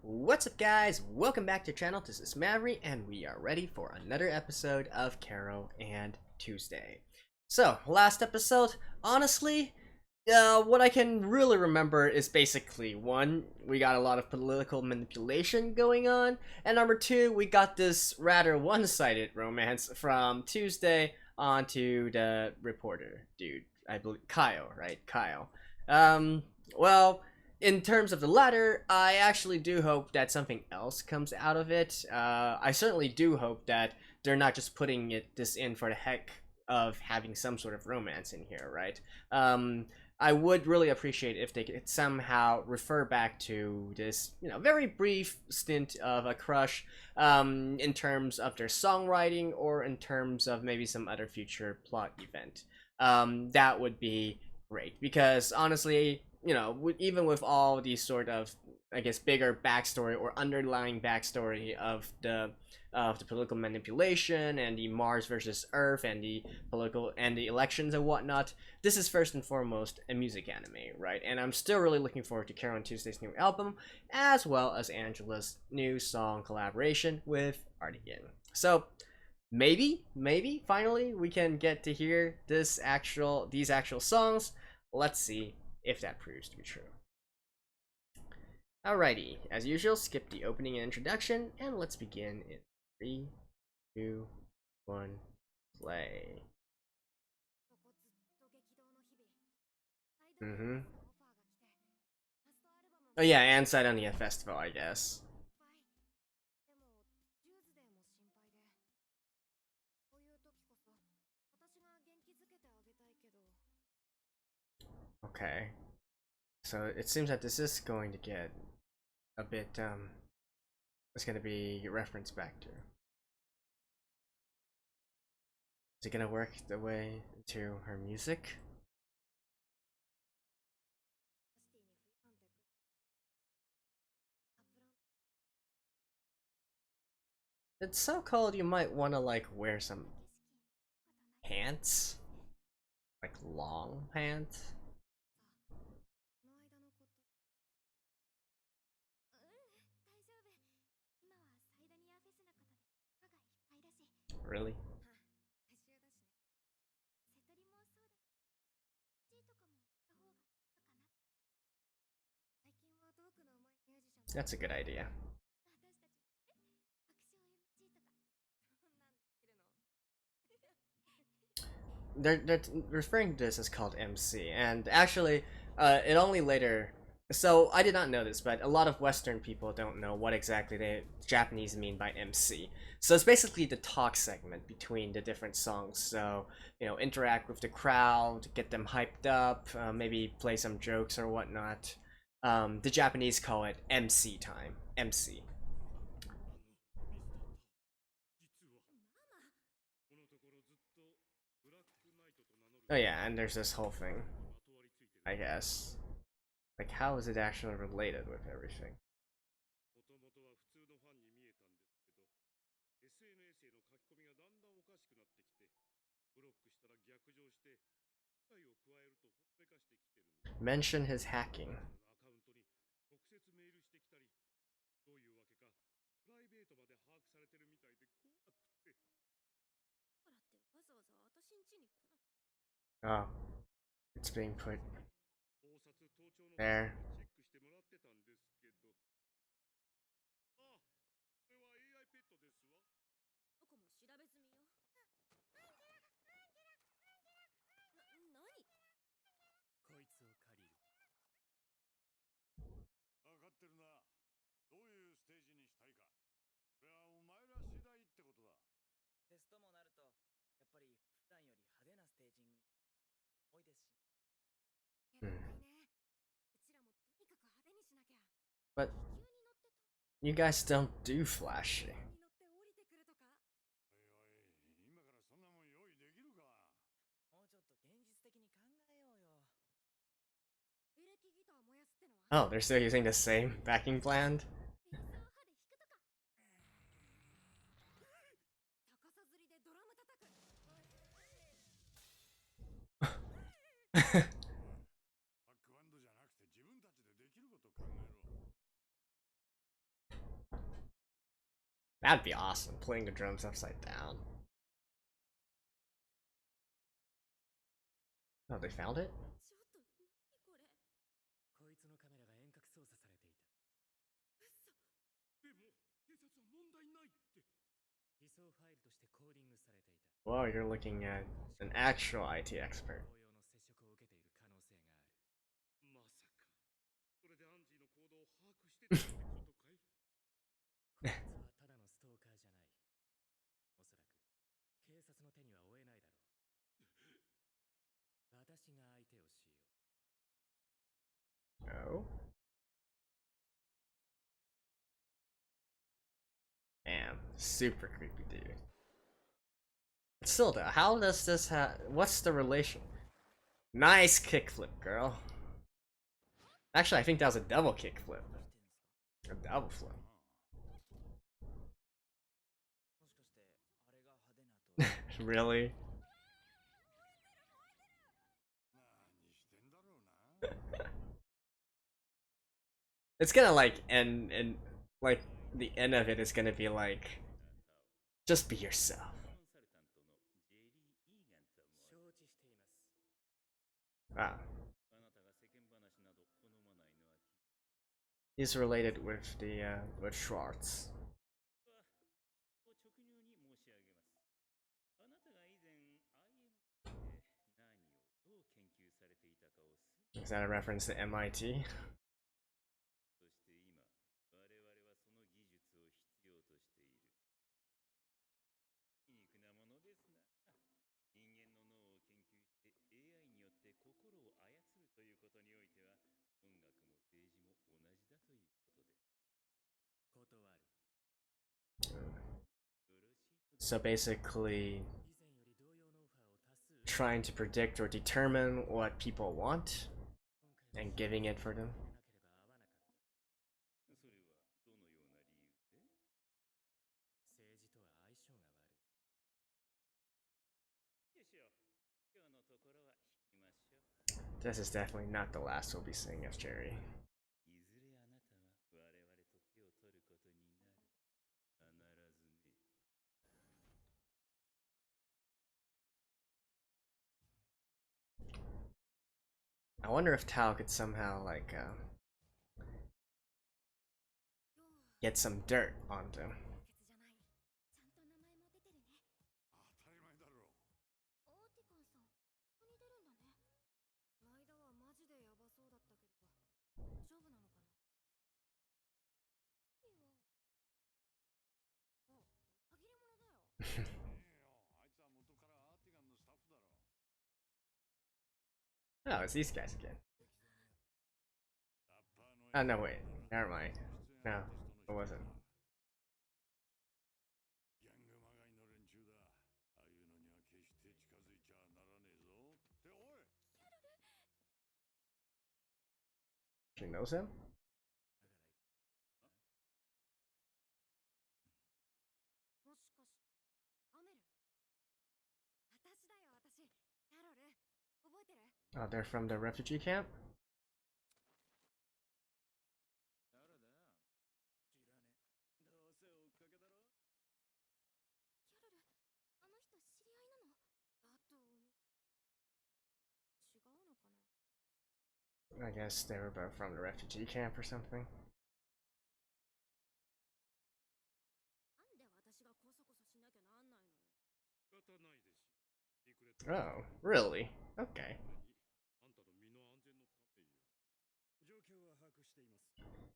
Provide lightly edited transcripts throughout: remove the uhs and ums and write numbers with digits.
What's up, guys? Welcome back to the channel. This is Maverick, and we are ready for another episode of Carole and Tuesday. So, last episode, honestly, what I can really remember is basically, one, we got a lot of political manipulation going on, and number two, we got this rather one-sided romance from Tuesday onto the reporter dude. I believe Kyle, right? Kyle. Well, in terms of the latter, I actually do hope that something else comes out of it. I certainly do hope that they're not just putting this in for the heck of having some sort of romance in here, right? I would really appreciate if they could somehow refer back to this, very brief stint of a crush, in terms of their songwriting or in terms of maybe some other future plot event. That would be great, because honestly, even with all these sort of, I guess, bigger backstory or underlying backstory of the political manipulation and the Mars versus Earth and the political and the elections and whatnot, this is first and foremost a music anime, right? And I'm still really looking forward to Carole Tuesday's new album, as well as Angela's new song collaboration with Artigan. So maybe finally we can get to hear these actual songs. Let's see if that proves to be true. Alrighty, as usual, skip the opening and introduction, and let's begin in 3, 2, 1, play. Oh yeah, and side on the festival, I guess. Okay. So it seems that this is going to get a bit, it's going to be referenced back to. Is it going to work the way into her music? It's so cold you might want to, like, wear some pants? Like, long pants? Really? That's a good idea. They're referring to this as called MC, and actually, it only later. So I did not know this, but a lot of Western people don't know what exactly the Japanese mean by MC. So it's basically the talk segment between the different songs. So interact with the crowd, get them hyped up, maybe play some jokes or whatnot. The Japanese call it MC time. MC. Oh yeah, and there's this whole thing, I guess. Like, how is it actually related with everything? Mention his hacking. Oh, it's being put there. Hmm. But you guys don't do flashy. Oh, they're still using the same backing bland? That'd be awesome, playing the drums upside down. Oh, they found it? Well, you're looking at an actual IT expert. Oh. Damn, super creepy dude. Still though, how does this what's the relation? Nice kickflip, girl. Actually, I think that was a double kickflip. A double flip. Really? It's gonna like end and like the end of it is gonna be like just be yourself. Ah. He's related with the with Schwartz. Is that a reference to MIT? So basically, trying to predict or determine what people want and giving it for them. This is definitely not the last we'll be seeing of Jerry. I wonder if Tao could somehow like get some dirt onto him. Oh, it's these guys again. Oh no, wait, never mind. No, it wasn't. She knows him? Oh, they're from the refugee camp? I guess they were both from the refugee camp or something. Oh, really? Okay.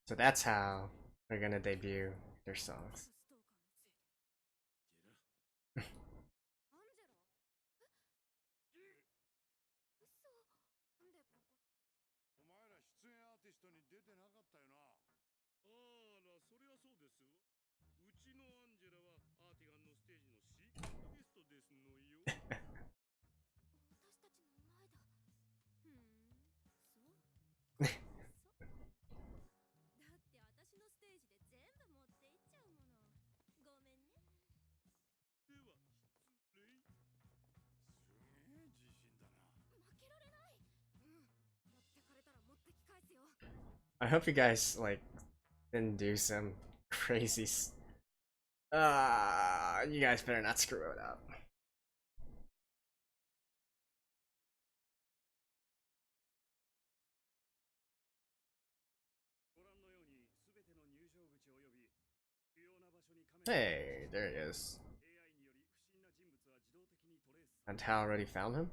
So that's how they're gonna debut their songs. I hope you guys like didn't do some crazy You guys better not screw it up. Hey, there he is. And Tal already found him?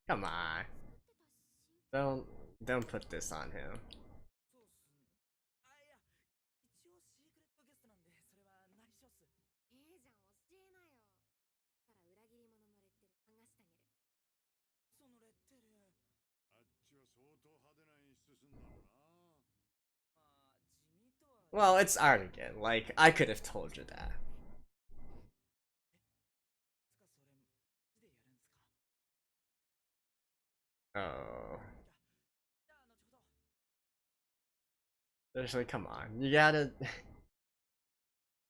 Come on. Don't put this on him. Well, it's art again. Like, I could have told you that. Oh. Seriously, come on. You gotta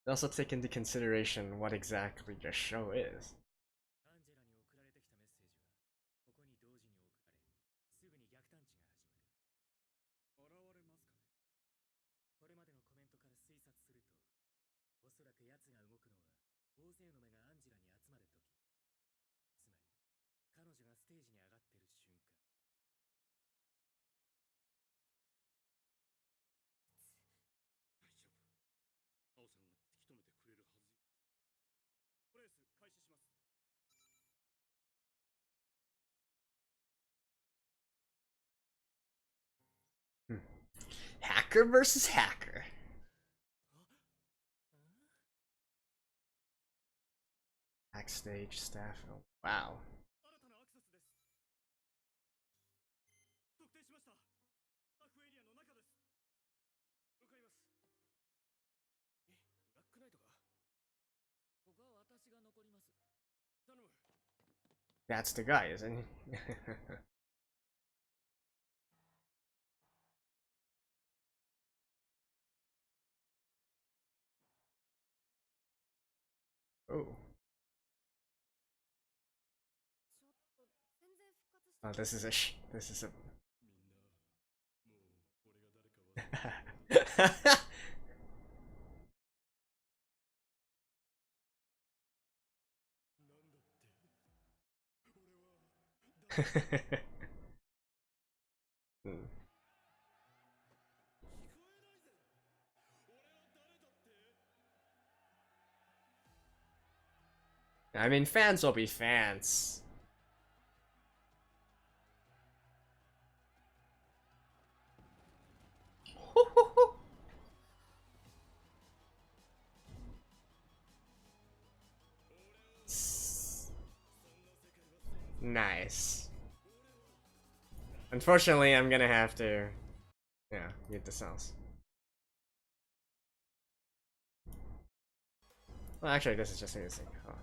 also take into consideration what exactly your show is. Hacker versus hacker. Backstage staff. Oh, wow. That's the guy, isn't he? Oh. Oh, this is a Hmm. I mean, fans will be fans. Nice. Unfortunately, I'm gonna have to, yeah, mute the sounds. Well, actually, this is just music. Oh.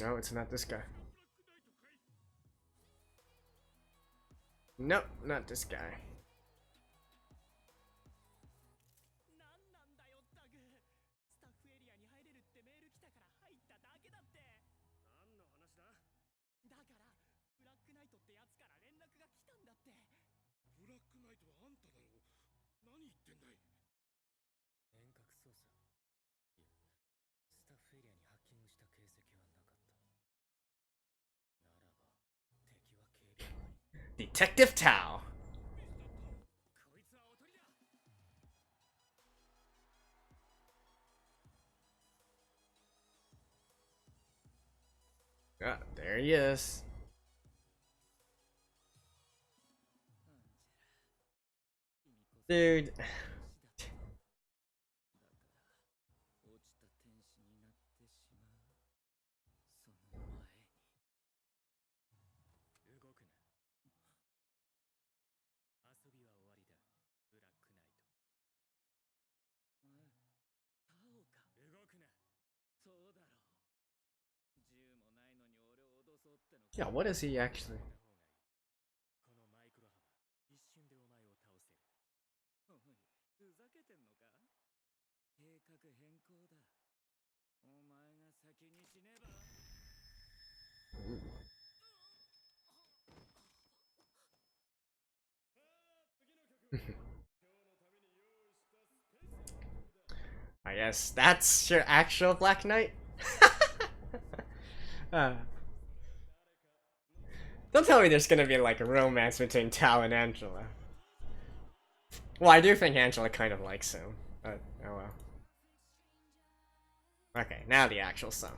No, it's not this guy. Nope, not this guy. Detective Tao. Ah, there he is. Dude. Yeah, what is he actually? I guess that's your actual Black Knight? uh, don't tell me there's gonna be like a romance between Tao and Angela. Well, I do think Angela kind of likes him, but oh well. Okay, now the actual song.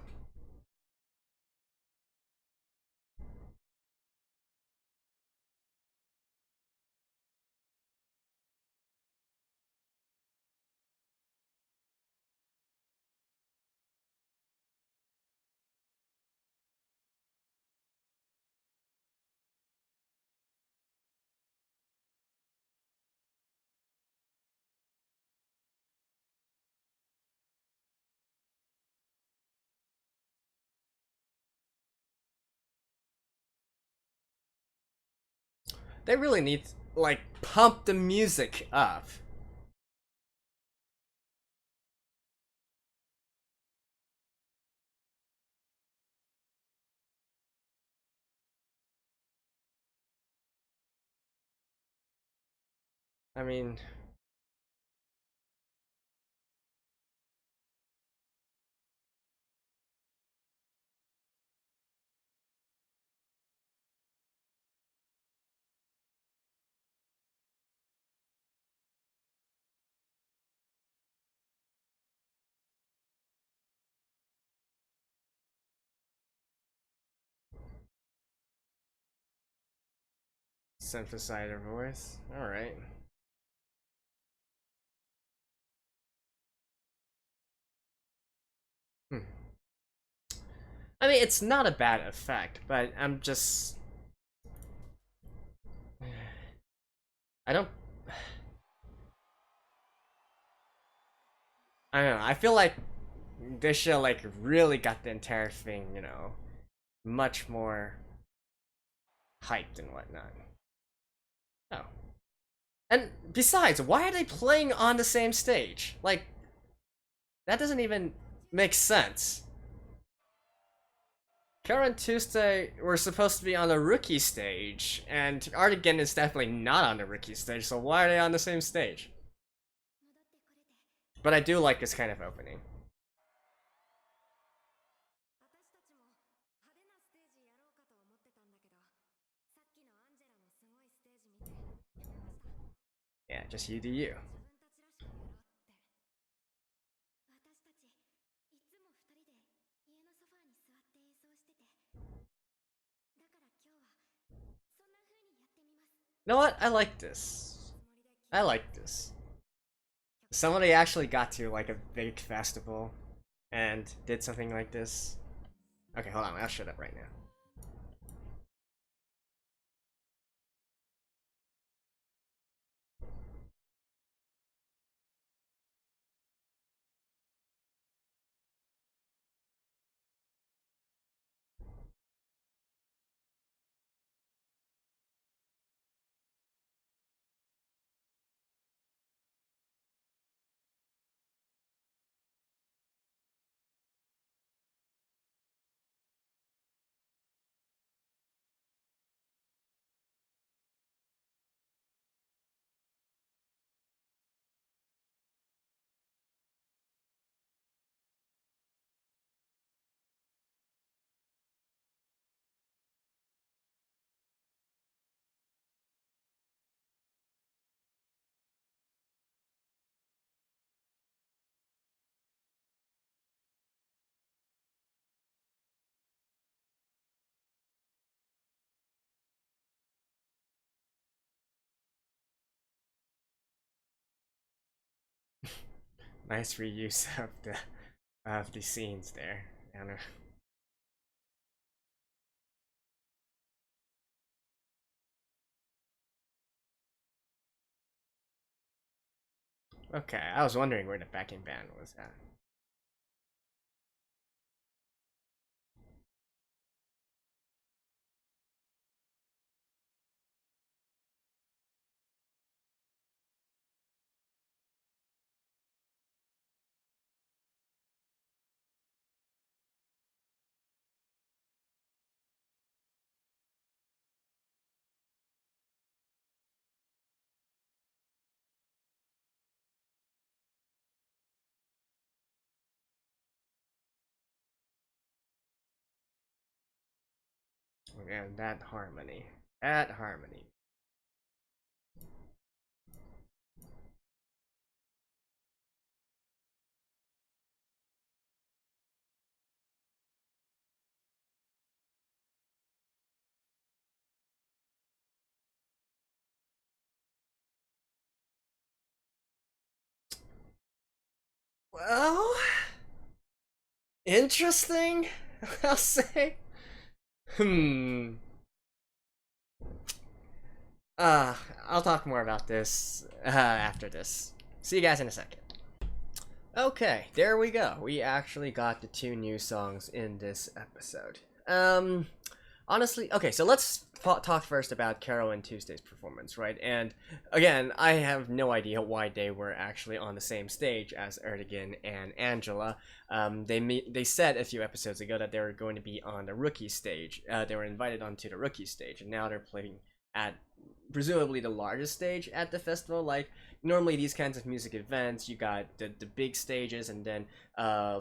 They really need like pump the music up. I mean, synthesizer voice. All right. Hmm. I mean, it's not a bad effect, but I'm just. I don't. I don't know. I feel like this show like really got the entire thing, much more hyped and whatnot. Oh. And besides, why are they playing on the same stage? Like, that doesn't even make sense. Carole Tuesday were supposed to be on the rookie stage, and Artigan is definitely not on the rookie stage, so why are they on the same stage? But I do like this kind of opening. Yeah, just you do you. You know what? I like this. I like this. Somebody actually got to like a big festival and did something like this. Okay, hold on. I'll shut up right now. Nice reuse of the scenes there. I don't know. Okay, I was wondering where the backing band was at. man, that harmony. That harmony. Well, interesting, I'll say. Hmm. I'll talk more about this after this. See you guys in a second. Okay, there we go. We actually got the two new songs in this episode. Honestly, okay, so let's talk first about Carole and Tuesday's performance, right? And again, I have no idea why they were actually on the same stage as Erdogan and Angela. They said a few episodes ago that they were going to be on the rookie stage. They were invited onto the rookie stage, and now they're playing at presumably the largest stage at the festival. Like normally these kinds of music events, you got the big stages and then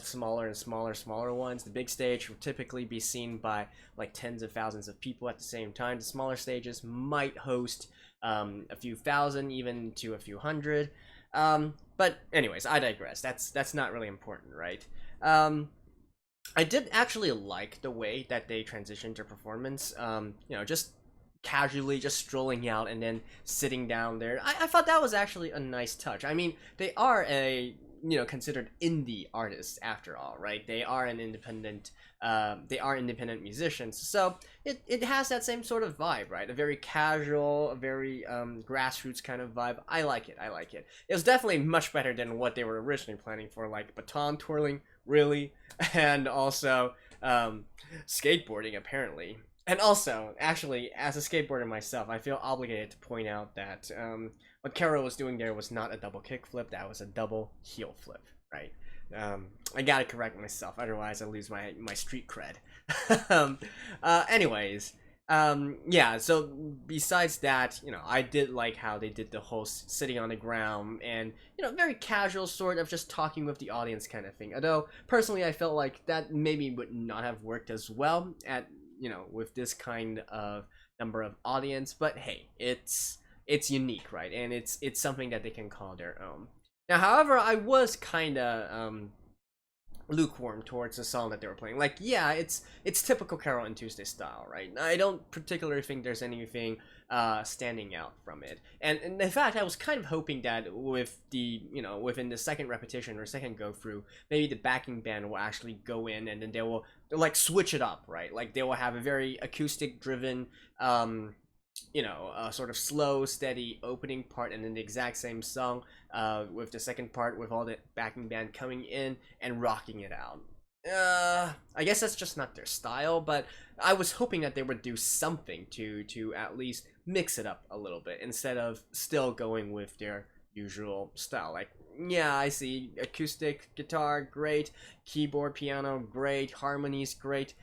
smaller and smaller ones. The big stage will typically be seen by like tens of thousands of people at the same time. The smaller stages might host a few thousand, even to a few hundred. But anyways, I digress. That's not really important, right? I did actually like the way that they transitioned their performance. Just casually just strolling out and then sitting down there. I thought that was actually a nice touch. I mean, they are considered indie artists after all, right? They are independent musicians, so it has that same sort of vibe, right? A very casual, a very grassroots kind of vibe. I like it. It was definitely much better than what they were originally planning for, like baton twirling, really, and also skateboarding apparently. And also, actually, as a skateboarder myself, I feel obligated to point out that what Carole was doing there was not a double kickflip, that was a double heel flip, right? I gotta correct myself, otherwise I lose my street cred. Anyways, yeah, so besides that, I did like how they did the whole sitting on the ground and, very casual sort of just talking with the audience kind of thing. Although, personally, I felt like that maybe would not have worked as well at with this kind of number of audience, but hey, it's unique, right? And it's something that they can call their own. Now, however, I was kind of lukewarm towards the song that they were playing. Like, yeah, it's typical Carole and Tuesday style, right? I don't particularly think there's anything standing out from it. And in fact, I was kind of hoping that with the within the second repetition or second go through, maybe the backing band will actually go in and then they will like switch it up, right? Like they will have a very acoustic driven a sort of slow, steady opening part, and then the exact same song with the second part with all the backing band coming in and rocking it out. I guess that's just not their style, but I was hoping that they would do something to at least mix it up a little bit instead of still going with their usual style. Like, yeah, I see acoustic guitar, great, keyboard, piano, great, harmonies, great.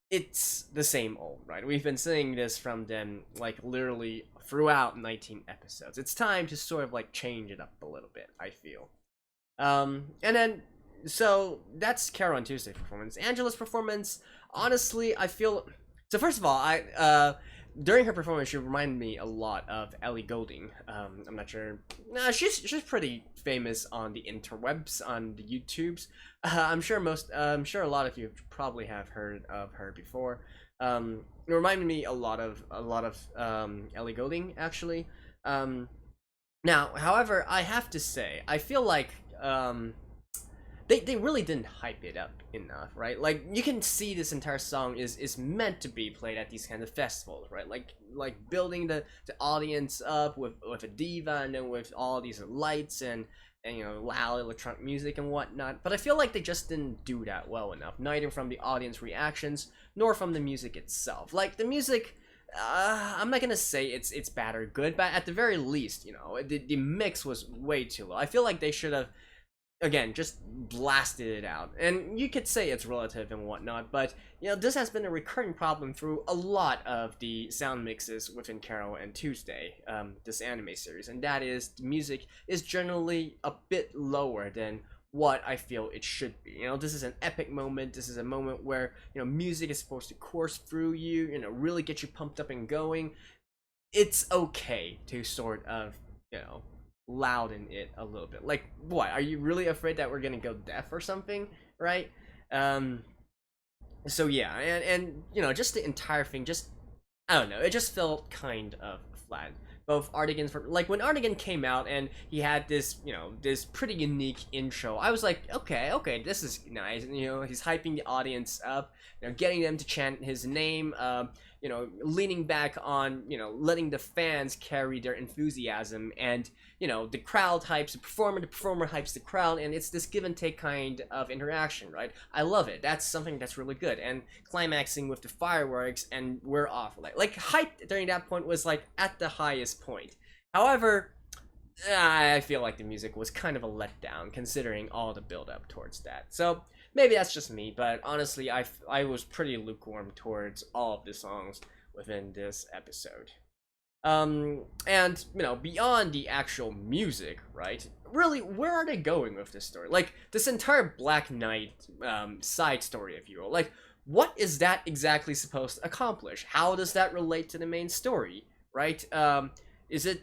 It's the same old, right? We've been saying this from them, like, literally throughout 19 episodes. It's time to sort of, like, change it up a little bit, I feel. And then, so, that's Carole and Tuesday's performance. Angela's performance, honestly, I feel... So, first of all, during her performance, she reminded me a lot of Ellie Goulding. I'm not sure... Nah, she's pretty famous on the interwebs, on the YouTubes. I'm sure a lot of you probably have heard of her before. It reminded me a lot of Ellie Goulding, actually. Now, however, I have to say, I feel like they really didn't hype it up enough, right? Like, you can see this entire song is meant to be played at these kind of festivals, right? Like building the audience up with a diva and then with all these lights and loud electronic music and whatnot. But I feel like they just didn't do that well enough, neither from the audience reactions nor from the music itself. Like, the music, I'm not gonna say it's bad or good, but at the very least, the mix was way too low. I feel like they should have, again, just blasted it out. And you could say it's relative and whatnot, but this has been a recurring problem through a lot of the sound mixes within Carole and Tuesday, this anime series, and that is the music is generally a bit lower than what I feel it should be. This is an epic moment. This is a moment where, music is supposed to course through you, really get you pumped up and going. It's okay to sort of, louden it a little bit. Like, what? Are you really afraid that we're gonna go deaf or something, right? So yeah, and just the entire thing, just, I don't know, it just felt kind of flat. Both Artigan's, like when Artigan came out and he had this, this pretty unique intro, I was like, okay, this is nice. And, he's hyping the audience up, getting them to chant his name, leaning back on, letting the fans carry their enthusiasm, and, the crowd hypes the performer hypes the crowd, and it's this give and take kind of interaction, right? I love it. That's something that's really good. And climaxing with the fireworks, and we're off. Like hype during that point was like at the highest point. However, I feel like the music was kind of a letdown considering all the build up towards that. So maybe that's just me, but honestly, I was pretty lukewarm towards all of the songs within this episode. And beyond the actual music, right? Really, where are they going with this story? Like this entire Black Knight side story, if you will. Like, what is that exactly supposed to accomplish? How does that relate to the main story, right? Is it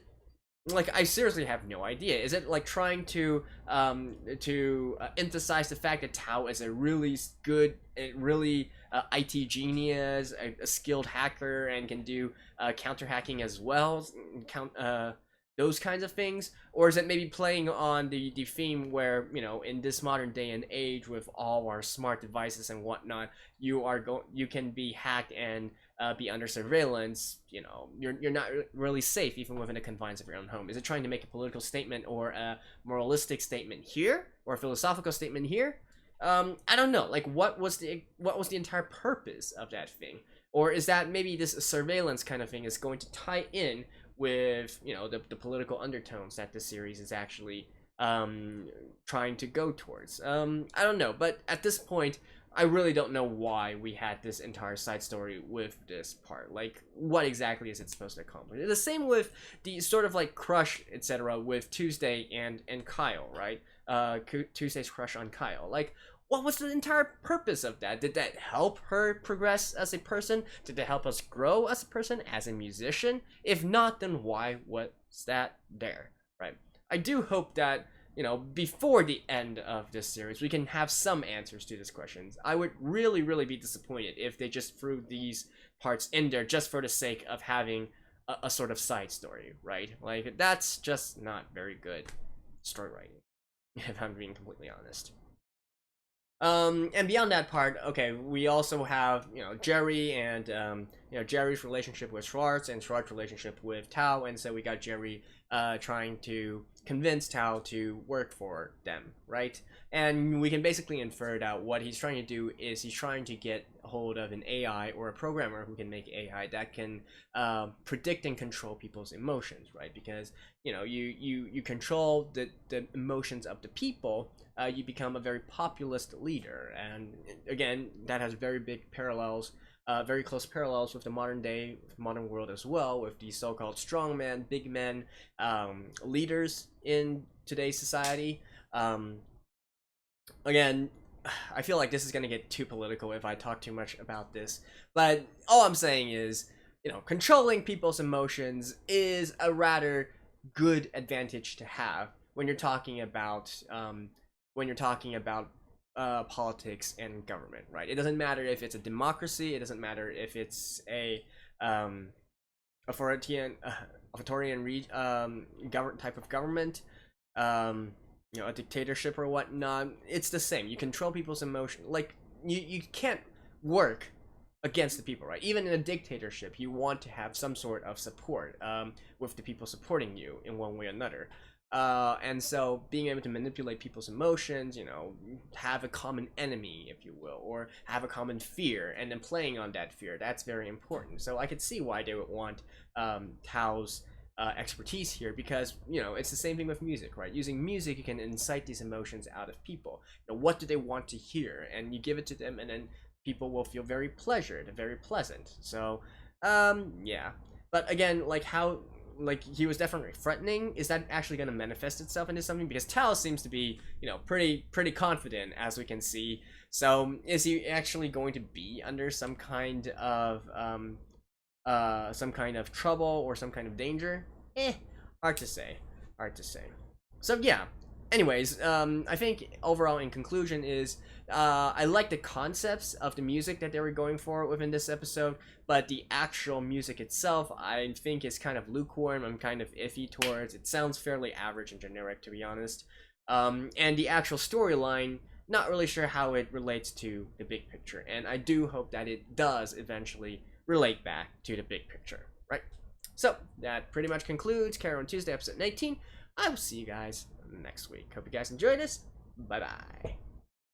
like, I seriously have no idea. Is it like trying to emphasize the fact that Tao is a really good, really IT genius, a skilled hacker, and can do counter hacking as well, those kinds of things? Or is it maybe playing on the theme where, in this modern day and age with all our smart devices and whatnot, you can be hacked and be under surveillance? You're not really safe even within the confines of your own home. Is it trying to make a political statement or a moralistic statement here, or a philosophical statement here? I don't know. Like, what was the entire purpose of that thing? Or is that maybe this surveillance kind of thing is going to tie in with, the political undertones that the series is actually trying to go towards? I don't know, but at this point, I really don't know why we had this entire side story with this part. Like, what exactly is it supposed to accomplish? The same with the sort of like crush, etc., with Tuesday and Kyle, right? Tuesday's crush on Kyle. Like, what was the entire purpose of that? Did that help her progress as a person? Did it help us grow as a person, as a musician? If not, then why was that there, right? I do hope that, before the end of this series, we can have some answers to these questions. I would really, really be disappointed if they just threw these parts in there just for the sake of having a sort of side story, right? Like, that's just not very good story writing, if I'm being completely honest. And beyond that part, okay, we also have, Jerry and, Jerry's relationship with Schwartz and Schwartz's relationship with Tao, and so we got Jerry trying to convince Tao to work for them, right? And we can basically infer that what he's trying to do is he's trying to get a hold of an AI or a programmer who can make AI that can predict and control people's emotions, right? Because, you control the emotions of the people, you become a very populist leader. And again, that has very big parallels, very close parallels with the modern world as well, with the so-called strongman, big men, leaders in today's society. Again, I feel like this is going to get too political if I talk too much about this, but all I'm saying is, controlling people's emotions is a rather good advantage to have when you're talking about politics and government, right? It doesn't matter if it's a democracy. It doesn't matter if it's a authoritarian type of government, a dictatorship or whatnot. It's the same. You control people's emotion. Like, you can't work against the people, right? Even in a dictatorship, you want to have some sort of support with the people supporting you in one way or another. And so being able to manipulate people's emotions, have a common enemy, if you will, or have a common fear, and then playing on that fear, that's very important. So I could see why they would want Tao's expertise here, because, it's the same thing with music, right? Using music, you can incite these emotions out of people. What do they want to hear? And you give it to them, and then people will feel very pleasured, very pleasant. So, yeah. But again, like, how like he was definitely threatening. Is that actually going to manifest itself into something? Because Tao seems to be, you know, pretty confident, as we can see. So is he actually going to be under some kind of trouble or some kind of danger? Hard to say. Hard to say. So yeah. Anyways, I think overall in conclusion is I like the concepts of the music that they were going for within this episode, but the actual music itself I think is kind of lukewarm. I'm kind of iffy towards. It sounds fairly average and generic, to be honest. And the actual storyline, not really sure how it relates to the big picture, and I do hope that it does eventually relate back to the big picture, right? So that pretty much concludes Carole Tuesday episode 19. I will see you guys next week. Hope you guys enjoyed this. Bye bye.